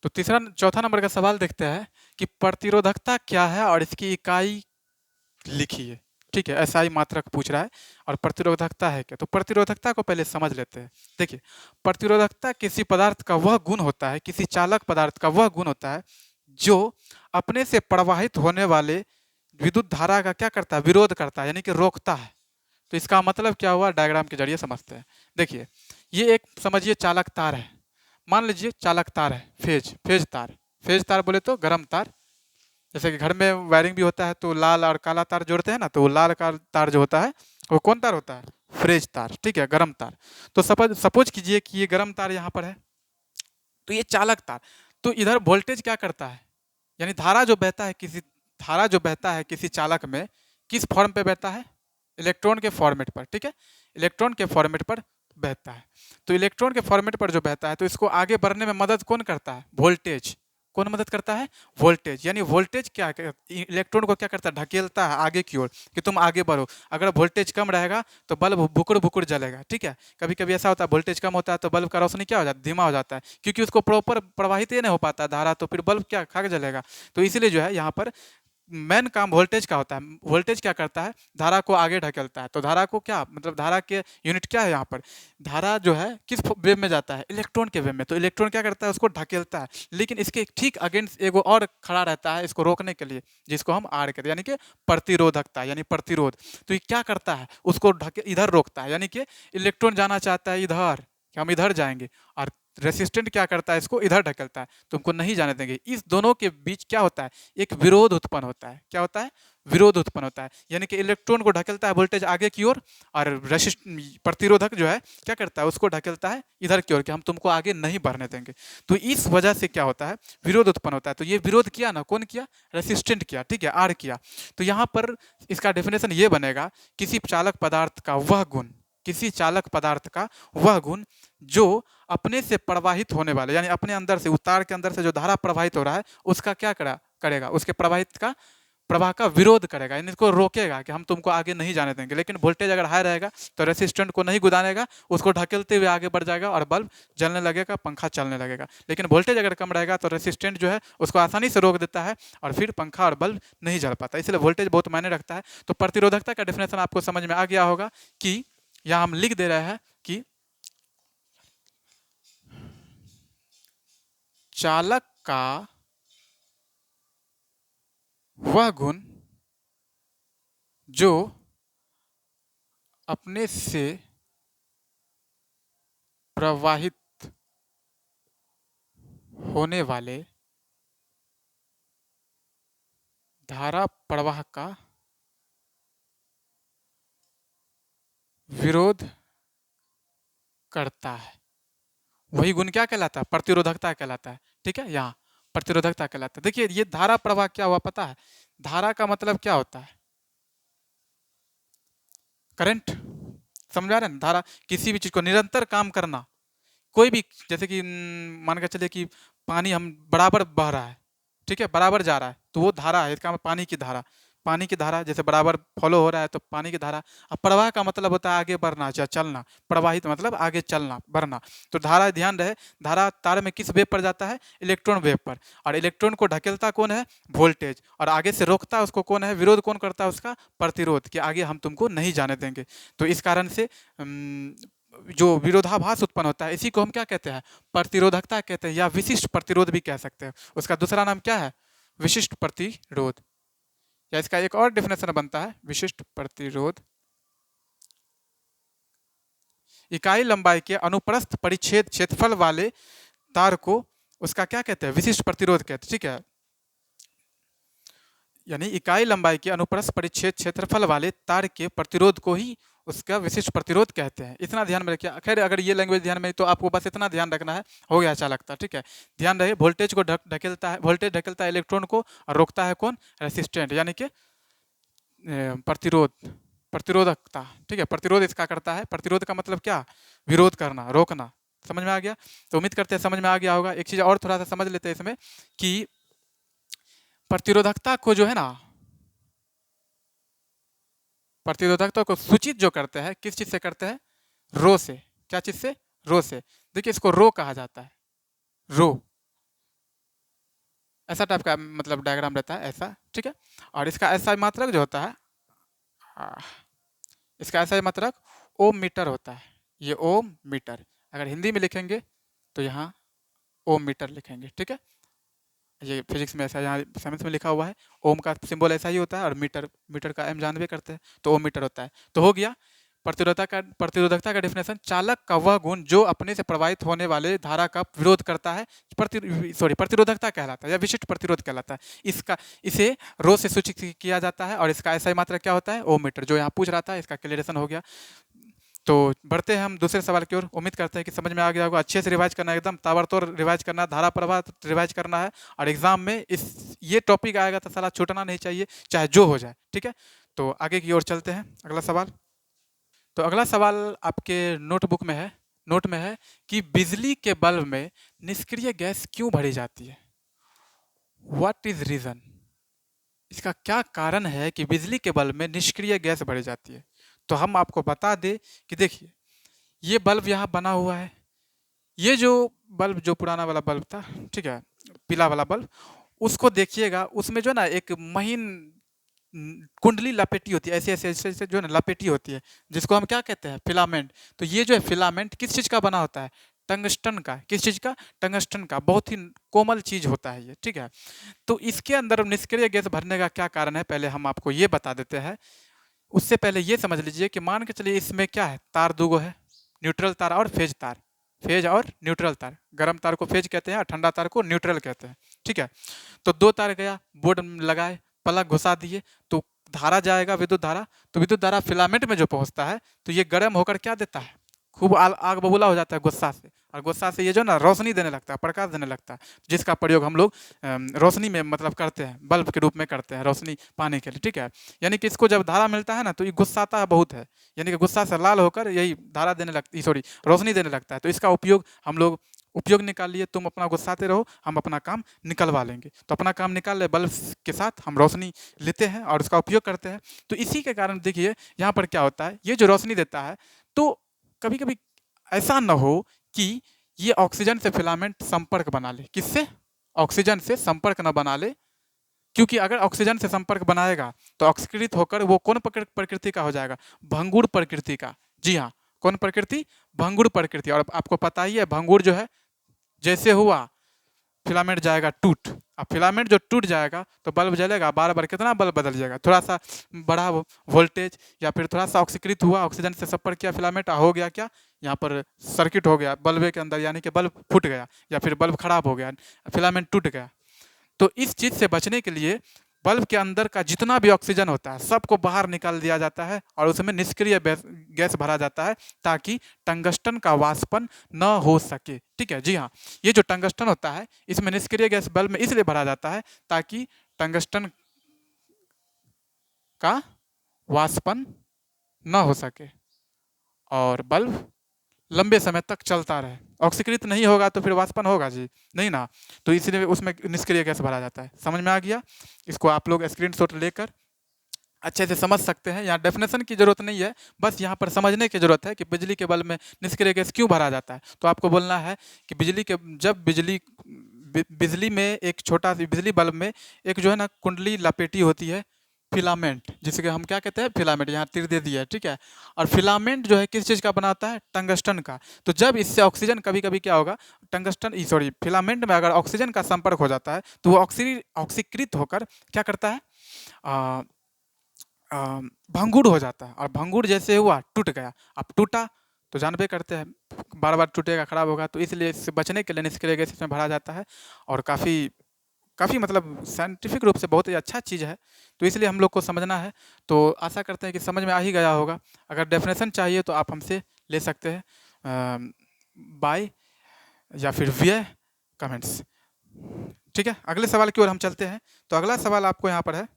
तो तीसरा चौथा नंबर का सवाल देखते हैं कि प्रतिरोधकता क्या है और इसकी इकाई लिखिए। ठीक है, एसआई मात्रक पूछ रहा है और प्रतिरोधकता है क्या। तो प्रतिरोधकता को पहले समझ लेते हैं। देखिए, प्रतिरोधकता किसी पदार्थ का वह गुण होता है, किसी चालक पदार्थ का वह गुण होता है जो अपने से प्रवाहित होने वाले विद्युत धारा का क्या करता है, विरोध करता है, यानी कि रोकता है। तो इसका मतलब क्या हुआ, डायग्राम के जरिए समझते हैं। देखिए, ये एक समझिए चालक तार है। मान लीजिए चालक तार है, फेज तार। फेज तार बोले तो गर्म तार। जैसे कि घर में वायरिंग भी होता है तो लाल और काला तार जोड़ते हैं ना, तो वो लाल का तार जो होता है वो कौन तार होता है, फ्रेज तार। ठीक है, गर्म तार। तो सपोज कीजिए कि ये गर्म तार यहाँ पर है, तो ये चालक तार। तो इधर वोल्टेज क्या करता है, यानी धारा जो बहता है किसी चालक में, किस फॉर्म पे बहता है, इलेक्ट्रॉन के फॉर्मेट पर। ठीक है, इलेक्ट्रॉन के फॉर्मेट पर बहता है। तो इलेक्ट्रॉन के फॉर्मेट पर जो बहता है तो इसको आगे बढ़ने में मदद कौन करता है, वोल्टेज। कौन मदद करता है, वोल्टेज। यानी वोल्टेज क्या इलेक्ट्रॉन को क्या करता है, ढकेलता है आगे की ओर कि तुम आगे बढ़ो। अगर वोल्टेज कम रहेगा तो बल्ब बुकुड़ बुकुड़ जलेगा। ठीक है, कभी कभी ऐसा होता है वोल्टेज कम होता है तो बल्ब का रोशनी क्या हो जाता है, धीमा हो जाता है, क्योंकि उसको प्रॉपर प्रवाहित ही नहीं हो पाता धारा, तो फिर बल्ब क्या खाक जलेगा। तो इसीलिए जो है यहाँ पर मेन काम वोल्टेज का होता है। वोल्टेज क्या करता है, धारा को आगे ढकेलता है। तो धारा को क्या मतलब, धारा के यूनिट क्या है यहाँ पर, धारा जो है किस वेव में जाता है, इलेक्ट्रॉन के वेव में। तो इलेक्ट्रॉन क्या करता है, उसको ढकेलता है। लेकिन इसके ठीक अगेंस्ट एगो और खड़ा रहता है इसको रोकने के लिए, जिसको हम आर कहते हैं, यानी कि प्रतिरोधकता, यानी प्रतिरोध। तो ये क्या करता है, उसको इधर रोकता है, यानी कि इलेक्ट्रॉन जाना चाहता है इधर कि हम इधर जाएंगे, और रेसिस्टेंट क्या करता है, इसको इधर ढकेलता है, तुमको नहीं जाने देंगे। इस दोनों के बीच क्या होता है, एक विरोध उत्पन्न होता है। क्या होता है, विरोध उत्पन्न होता है। यानी कि इलेक्ट्रॉन को ढकेलता है वोल्टेज आगे की ओर, और रेसिस्ट प्रतिरोधक जो है क्या करता है, उसको ढकेलता है इधर की ओर कि हम तुमको आगे नहीं बढ़ने देंगे। तो इस वजह से क्या होता है, विरोध उत्पन्न होता है। तो ये विरोध किया ना, कौन किया, रेसिस्टेंट किया। ठीक है, आर किया। तो यहाँ पर इसका डेफिनेशन ये बनेगा, किसी चालक पदार्थ का वह गुण, किसी चालक पदार्थ का वह गुण जो अपने से प्रवाहित होने वाले, यानी अपने अंदर से, उतार के अंदर से जो धारा प्रवाहित हो रहा है उसका क्या करेगा, उसके प्रवाहित का प्रवाह का विरोध करेगा, यानी इसको रोकेगा कि हम तुमको आगे नहीं जाने देंगे। लेकिन वोल्टेज अगर हाई रहेगा तो रेसिस्टेंट को नहीं गुदानेगा, उसको ढकेलते हुए आगे बढ़ जाएगा और बल्ब जलने लगेगा, पंखा चलने लगेगा। लेकिन वोल्टेज अगर कम रहेगा तो रेसिस्टेंट जो है उसको आसानी से रोक देता है और फिर पंखा और बल्ब नहीं जल पाता। इसलिए वोल्टेज बहुत मायने रखता है। तो प्रतिरोधकता का डेफिनेशन आपको समझ में आ गया होगा कि यहाँ हम लिख दे रहे हैं कि चालक का वह गुण जो अपने से प्रवाहित होने वाले धारा प्रवाह का विरोध करता है, वही गुण क्या कहलाता है, प्रतिरोधकता कहलाता है। ठीक है, यहाँ प्रतिरोधकता कहलाता है। देखिए, ये धारा प्रवाह क्या हुआ पता है, धारा का मतलब क्या होता है, करंट। समझा रहे हैं, धारा किसी भी चीज को निरंतर काम करना। कोई भी, जैसे कि मान के चलिए कि पानी हम बराबर बह रहा है, ठीक है, बराबर जा रहा है, तो वो धारा है। इसका पानी की धारा, पानी की धारा जैसे बराबर फॉलो हो रहा है तो पानी की धारा। अब प्रवाह का मतलब होता है आगे बढ़ना या चलना, प्रवाहित मतलब आगे चलना, बढ़ना। तो धारा, ध्यान रहे, धारा तार में किस वेव पर जाता है, इलेक्ट्रॉन वेव पर। और इलेक्ट्रॉन को ढकेलता कौन है, वोल्टेज। और आगे से रोकता उसको कौन है, विरोध कौन करता है उसका, प्रतिरोध, कि आगे हम तुमको नहीं जाने देंगे। तो इस कारण से जो विरोधाभास उत्पन्न होता है इसी को हम क्या कहते हैं, प्रतिरोधकता कहते हैं, या विशिष्ट प्रतिरोध भी कह सकते हैं। उसका दूसरा नाम क्या है, विशिष्ट प्रतिरोध। या इसका एक और डेफिनेशन बनता है, विशिष्ट प्रतिरोध इकाई लंबाई के अनुप्रस्थ परिच्छेद क्षेत्रफल वाले तार को उसका क्या कहते हैं, विशिष्ट प्रतिरोध कहते हैं। ठीक है, यानी इकाई लंबाई के अनुप्रस्थ परिच्छेद क्षेत्रफल वाले तार के प्रतिरोध को ही उसका विशिष्ट प्रतिरोध कहते हैं। इतना ध्यान में रखिए। खैर, अगर ये लैंग्वेज ध्यान में तो आपको बस इतना ध्यान रखना है, हो गया चालकता। ठीक है, ध्यान रहे, वोल्टेज को ढकेलता है, वोल्टेज ढकेलता है इलेक्ट्रॉन को, और रोकता है कौन, रेसिस्टेंट, यानी कि प्रतिरोध, प्रतिरोधकता। ठीक है, प्रतिरोध इसका करता है। प्रतिरोध का मतलब क्या, विरोध करना, रोकना। समझ में आ गया, तो उम्मीद करते हैं समझ में आ गया होगा। एक चीज और थोड़ा सा समझ लेते हैं इसमें कि प्रतिरोधकता को जो है ना, प्रतिरोधकता को सूचित जो करते हैं किस चीज से करते हैं, रो से। क्या चीज से, रो से। देखिए, इसको रो कहा जाता है, रो। ऐसा टाइप का मतलब डायग्राम रहता है ऐसा, ठीक है। और इसका ऐसा मात्रक जो होता है, आ, इसका ऐसा मात्रक ओम मीटर होता है। ये ओम मीटर, अगर हिंदी में लिखेंगे तो यहाँ ओम मीटर लिखेंगे, ठीक है। ये फिजिक्स में ऐसा, यहाँ साइंस में लिखा हुआ है। ओम का सिंबल ऐसा ही होता है, और मीटर, मीटर का एम जानबे करते हैं, तो ओम मीटर होता है। तो हो गया प्रतिरोधकता का डेफिनेशन, चालक का वह गुण जो अपने से प्रवाहित होने वाले धारा का विरोध करता है, प्रतिरोधकता कहलाता है या विशिष्ट प्रतिरोध कहलाता है। इसका, इसे रो से सूचित किया जाता है, और इसका ऐसा ही मात्रा क्या होता है, ओम मीटर, जो यहाँ पूछ रहा था। इसका क्लियरेशन हो गया। तो बढ़ते हैं हम दूसरे सवाल की ओर। उम्मीद करते हैं कि समझ में आ गया होगा। अच्छे से रिवाइज करना, एकदम ताबड़तोड़ रिवाइज करना, धारा प्रवाह रिवाइज करना है। और एग्जाम में ये टॉपिक आएगा तो साला छूटना नहीं चाहिए, चाहे जो हो जाए, ठीक है। तो आगे की ओर चलते हैं, अगला सवाल। तो अगला सवाल आपके नोटबुक में है, नोट में है कि बिजली के बल्ब में निष्क्रिय गैस क्यों भरी जाती है? What is reason? इसका क्या कारण है कि बिजली के बल्ब में निष्क्रिय गैस भरी जाती है? तो हम आपको बता दें कि देखिए, ये बल्ब यहाँ बना हुआ है। ये जो बल्ब, जो पुराना वाला बल्ब था, ठीक है, पीला वाला बल्ब, उसको देखिएगा, उसमें जो है ना एक महीन कुंडली लपेटी होती है, ऐसे ऐसे ऐसे ऐसे जो है ना लपेटी होती है, जिसको हम क्या कहते हैं, फिलामेंट। तो ये जो है फिलामेंट किस चीज़ का बना होता है? टंगस्टन का। किस चीज़ का? टंगस्टन का। बहुत ही कोमल चीज़ होता है ये, ठीक है। तो इसके अंदर निष्क्रिय गैस भरने का क्या कारण है, पहले हम आपको ये बता देते हैं। उससे पहले ये समझ लीजिए कि मान के चलिए इसमें क्या है, तार दूगो है, न्यूट्रल तार और फेज तार। फेज और न्यूट्रल तार, गर्म तार को फेज कहते हैं और ठंडा तार को न्यूट्रल कहते हैं, ठीक है। तो दो तार गया, बोर्ड लगाए, प्लग घुसा दिए, तो धारा जाएगा, विद्युत धारा। तो विद्युत धारा फिलामेंट में जो पहुंचता है, तो ये गर्म होकर क्या देता है, खूब आग बबूला हो जाता है गुस्सा से, और गुस्सा से ये जो ना रोशनी देने लगता है, प्रकाश देने लगता है, जिसका प्रयोग हम लोग रोशनी में मतलब करते हैं, बल्ब के रूप में करते हैं, रोशनी पाने के लिए, ठीक है। यानी कि इसको जब धारा मिलता है ना, तो ये गुस्साता है बहुत है, यानी कि गुस्सा से लाल होकर यही धारा देने लगती, सॉरी, रोशनी देने लगता है। तो इसका उपयोग हम लोग, उपयोग निकाल लिए, तुम अपना गुस्साते रहो, हम अपना काम निकलवा लेंगे। तो अपना काम निकाल ले, बल्ब के साथ हम रोशनी लेते हैं और उसका उपयोग करते हैं। तो इसी के कारण देखिए यहाँ पर क्या होता है, ये जो रोशनी देता है, तो कभी कभी ऐसा न हो कि ये ऑक्सीजन से फिलामेंट संपर्क बना ले। किससे? ऑक्सीजन से संपर्क न बना ले, क्योंकि अगर ऑक्सीजन से संपर्क बनाएगा तो ऑक्सीकृत होकर वो कौन प्रकृति का हो जाएगा? भंगुर प्रकृति का। जी हाँ, कौन प्रकृति? भंगुर प्रकृति। और आपको पता ही है, भंगुर जो है, जैसे हुआ फिलामेंट जाएगा टूट। अब फिलामेंट जो टूट जाएगा तो बल्ब जलेगा, बार बार कितना बल्ब बदल जाएगा, थोड़ा सा बढ़ा वोल्टेज, या फिर थोड़ा सा ऑक्सीकृत हुआ, ऑक्सीजन से संपर्क किया फिलामेंट, हो गया क्या, यहाँ पर सर्किट हो गया बल्ब के अंदर, यानी कि बल्ब फूट गया, या फिर बल्ब खराब हो गया, फिलामेंट टूट गया। तो इस चीज़ से बचने के लिए बल्ब के अंदर का जितना भी ऑक्सीजन होता है सबको बाहर निकाल दिया जाता है, और उसमें निष्क्रिय गैस भरा जाता है, ताकि टंगस्टन का वाष्पन न हो सके, ठीक है। जी हाँ, ये जो टंगस्टन होता है, इसमें निष्क्रिय गैस बल्ब में इसलिए भरा जाता है ताकि टंगस्टन का वाष्पन न हो सके और बल्ब लंबे समय तक चलता रहे। ऑक्सीकृत नहीं होगा तो फिर वाष्पन होगा जी? नहीं ना। तो इसलिए उसमें निष्क्रिय गैस भरा जाता है। समझ में आ गया? इसको आप लोग स्क्रीनशॉट लेकर अच्छे से समझ सकते हैं। यहाँ डेफिनेशन की जरूरत नहीं है, बस यहाँ पर समझने की जरूरत है कि बिजली के बल्ब में निष्क्रिय गैस क्यों भरा जाता है। तो आपको बोलना है कि जब बिजली में एक छोटा सी बिजली बल्ब में एक जो है ना कुंडली लपेटी होती है, फिलामेंट, जिसके हम क्या कहते हैं, फिलामेंट, यहाँ तीर दे दिया है, ठीक है। और फिलामेंट जो है किस चीज़ का बना होता है? टंगस्टन का। तो जब इससे ऑक्सीजन, कभी कभी क्या होगा, टंगस्टन सॉरी फिलामेंट में अगर ऑक्सीजन का संपर्क हो जाता है तो वो ऑक्सीकृत होकर क्या करता है, भंगुर हो जाता है, और भंगुर जैसे हुआ टूट गया। अब टूटा तो जानबे करते हैं, बार बार टूटेगा, खराब होगा। तो इसलिए इससे बचने के लिए निष्क्रिय गैस इसमें भरा जाता है, और काफ़ी काफ़ी मतलब साइंटिफिक रूप से बहुत ही अच्छा चीज़ है। तो इसलिए हम लोग को समझना है। तो आशा करते हैं कि समझ में आ ही गया होगा। अगर डेफिनेशन चाहिए तो आप हमसे ले सकते हैं, बाय या फिर वियर कमेंट्स, ठीक है। अगले सवाल की ओर हम चलते हैं। तो अगला सवाल आपको यहाँ पर है,